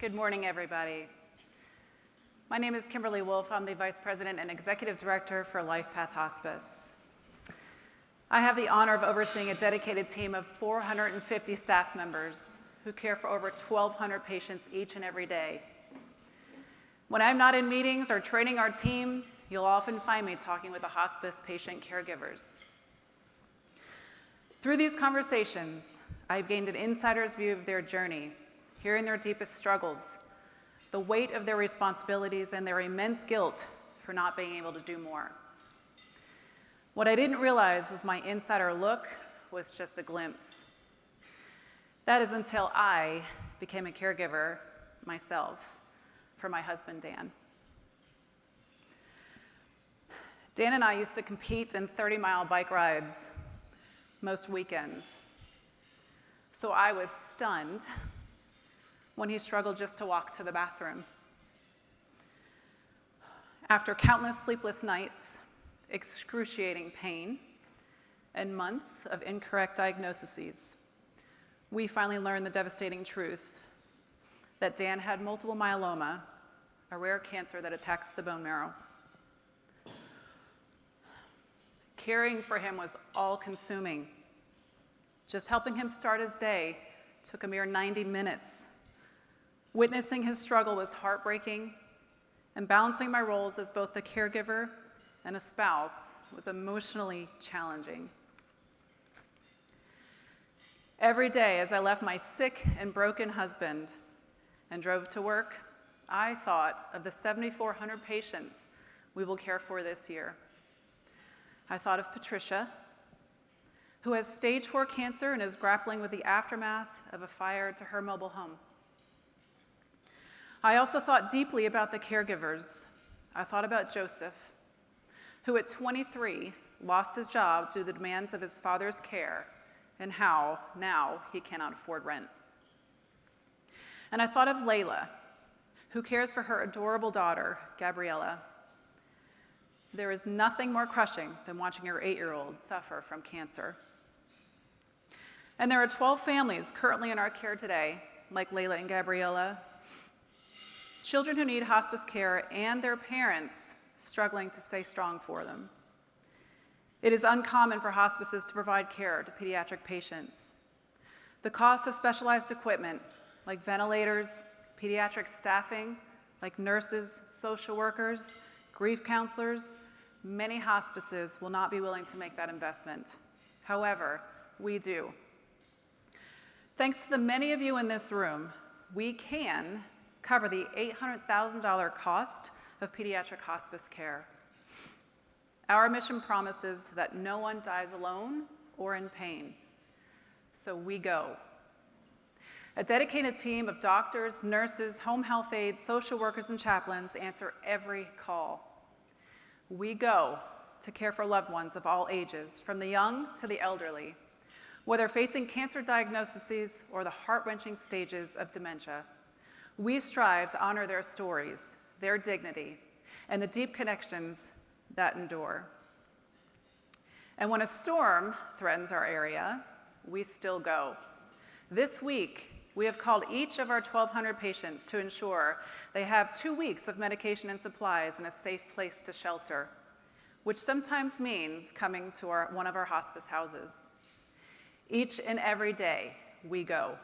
Good morning, everybody. My name is Kimberley Wolfe. I'm the Vice President and Executive Director for Lifepath Hospice. I have the honor of overseeing a dedicated team of 450 staff members who care for over 1,200 patients each and every day. When I'm not in meetings or training our team, you'll often find me talking with the hospice patient caregivers. Through these conversations, I've gained an insider's view of their journey, hearing their deepest struggles, the weight of their responsibilities, and their immense guilt for not being able to do more. What I didn't realize was my insider look was just a glimpse. That is until I became a caregiver myself for my husband, Dan. Dan and I used to compete in 30-mile bike rides most weekends. So I was stunned when he struggled just to walk to the bathroom. After countless sleepless nights, excruciating pain, and months of incorrect diagnoses, we finally learned the devastating truth that Dan had multiple myeloma, a rare cancer that attacks the bone marrow. Caring for him was all-consuming. Just helping him start his day took a mere 90 minutes. Witnessing his struggle was heartbreaking, and balancing my roles as both a caregiver and a spouse was emotionally challenging. Every day as I left my sick and broken husband and drove to work, I thought of the 7,400 patients we will care for this year. I thought of Patricia, who has stage 4 cancer and is grappling with the aftermath of a fire to her mobile home. I also thought deeply about the caregivers. I thought about Joseph, who at 23 lost his job due to the demands of his father's care and how now he cannot afford rent. And I thought of Layla, who cares for her adorable daughter, Gabriella. There is nothing more crushing than watching your 8-year-old suffer from cancer. And there are 12 families currently in our care today, like Layla and Gabriella, children who need hospice care and their parents struggling to stay strong for them. It is uncommon for hospices to provide care to pediatric patients. The cost of specialized equipment, like ventilators, pediatric staffing, like nurses, social workers, grief counselors, many hospices will not be willing to make that investment. However, we do. Thanks to the many of you in this room, we can cover the $800,000 cost of pediatric hospice care. Our mission promises that no one dies alone or in pain. So we go. A dedicated team of doctors, nurses, home health aides, social workers, and chaplains answer every call. We go to care for loved ones of all ages, from the young to the elderly, whether facing cancer diagnoses or the heart-wrenching stages of dementia. We strive to honor their stories, their dignity, and the deep connections that endure. And when a storm threatens our area, we still go. This week, we have called each of our 1,200 patients to ensure they have 2 weeks of medication and supplies in a safe place to shelter, which sometimes means coming to one of our hospice houses. Each and every day, we go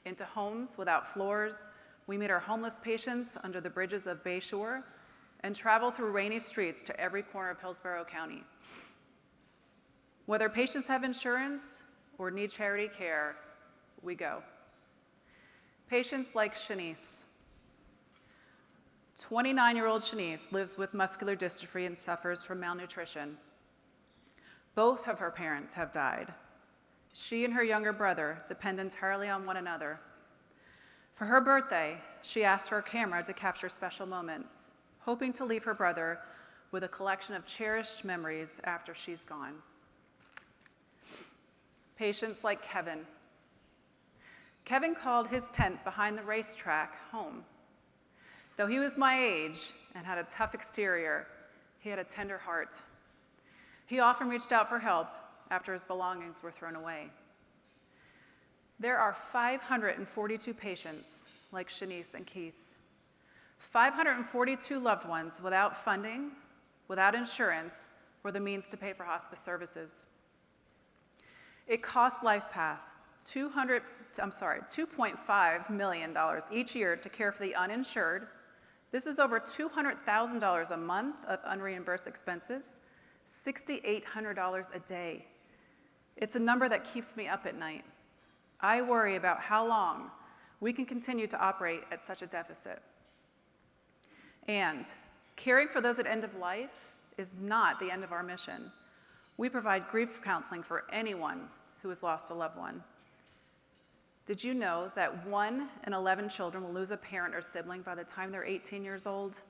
into homes without floors. We meet our homeless patients under the bridges of Bayshore and travel through rainy streets to every corner of Hillsborough County. Whether patients have insurance or need charity care, we go. Patients like Shanice. 29-year-old Shanice lives with muscular dystrophy and suffers from malnutrition. Both of her parents have died. She and her younger brother depend entirely on one another. For her birthday, she asked for a camera to capture special moments, hoping to leave her brother with a collection of cherished memories after she's gone. Patients like Kevin. Kevin called his tent behind the racetrack home. Though he was my age and had a tough exterior, he had a tender heart. He often reached out for help after his belongings were thrown away. There are 542 patients like Shanice and Keith. 542 loved ones without funding, without insurance, or the means to pay for hospice services. It costs LifePath $2.5 million each year to care for the uninsured. This is over $200,000 a month of unreimbursed expenses, $6,800 a day. It's a number that keeps me up at night. I worry about how long we can continue to operate at such a deficit. And caring for those at end of life is not the end of our mission. We provide grief counseling for anyone who has lost a loved one. Did you know that 1 in 11 children will lose a parent or sibling by the time they're 18 years old?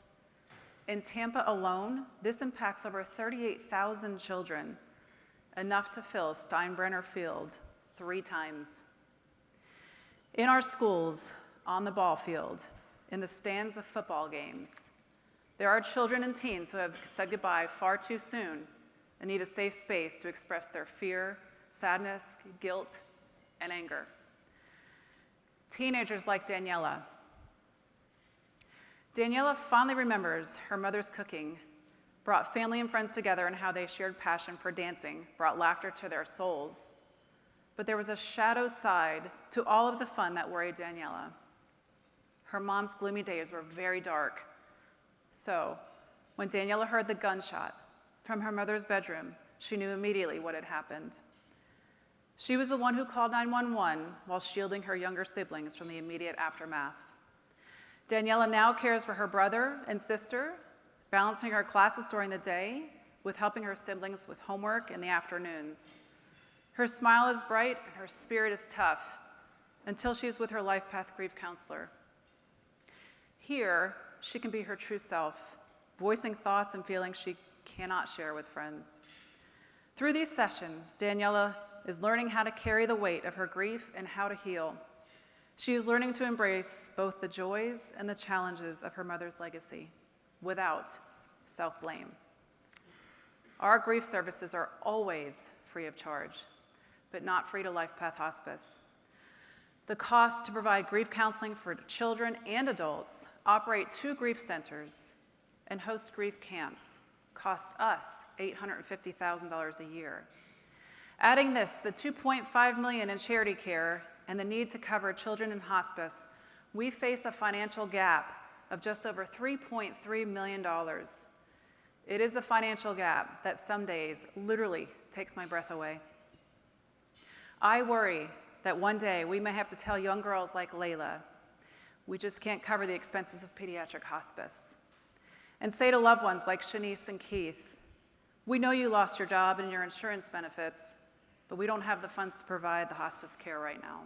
In Tampa alone, this impacts over 38,000 children, enough to fill Steinbrenner Field 3 times. In our schools, on the ball field, in the stands of football games, there are children and teens who have said goodbye far too soon and need a safe space to express their fear, sadness, guilt, and anger. Teenagers like Daniela. Daniela fondly remembers her mother's cooking, brought family and friends together, and how they shared passion for dancing, brought laughter to their souls. But there was a shadow side to all of the fun that worried Daniela. Her mom's gloomy days were very dark. So, when Daniela heard the gunshot from her mother's bedroom, she knew immediately what had happened. She was the one who called 911 while shielding her younger siblings from the immediate aftermath. Daniela now cares for her brother and sister, balancing her classes during the day with helping her siblings with homework in the afternoons. Her smile is bright and her spirit is tough until she is with her LifePath grief counselor. Here, she can be her true self, voicing thoughts and feelings she cannot share with friends. Through these sessions, Daniela is learning how to carry the weight of her grief and how to heal. She is learning to embrace both the joys and the challenges of her mother's legacy without self-blame. Our grief services are always free of charge, but not free to LifePath Hospice. The cost to provide grief counseling for children and adults, operate 2 grief centers, and host grief camps cost us $850,000 a year. Adding this, the $2.5 million in charity care and the need to cover children in hospice, we face a financial gap of just over $3.3 million. It is a financial gap that some days literally takes my breath away. I worry that one day we may have to tell young girls like Layla, we just can't cover the expenses of pediatric hospice. And say to loved ones like Shanice and Keith, we know you lost your job and your insurance benefits, but we don't have the funds to provide the hospice care right now.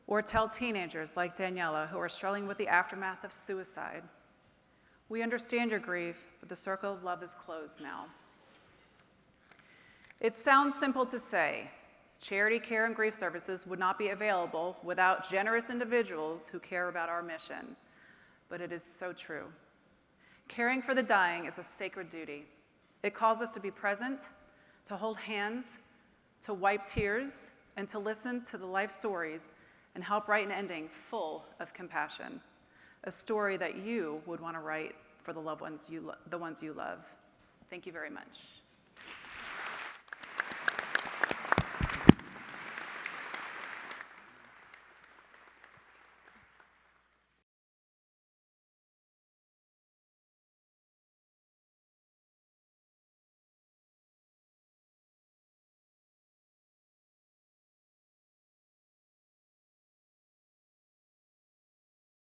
Or tell teenagers like Daniela who are struggling with the aftermath of suicide, we understand your grief, but the circle of love is closed now. It sounds simple to say, charity care and grief services would not be available without generous individuals who care about our mission, but it is so true. Caring for the dying is a sacred duty. It calls us to be present, to hold hands, to wipe tears, and to listen to the life stories and help write an ending full of compassion, a story that you would want to write for the loved ones the ones you love. Thank you very much.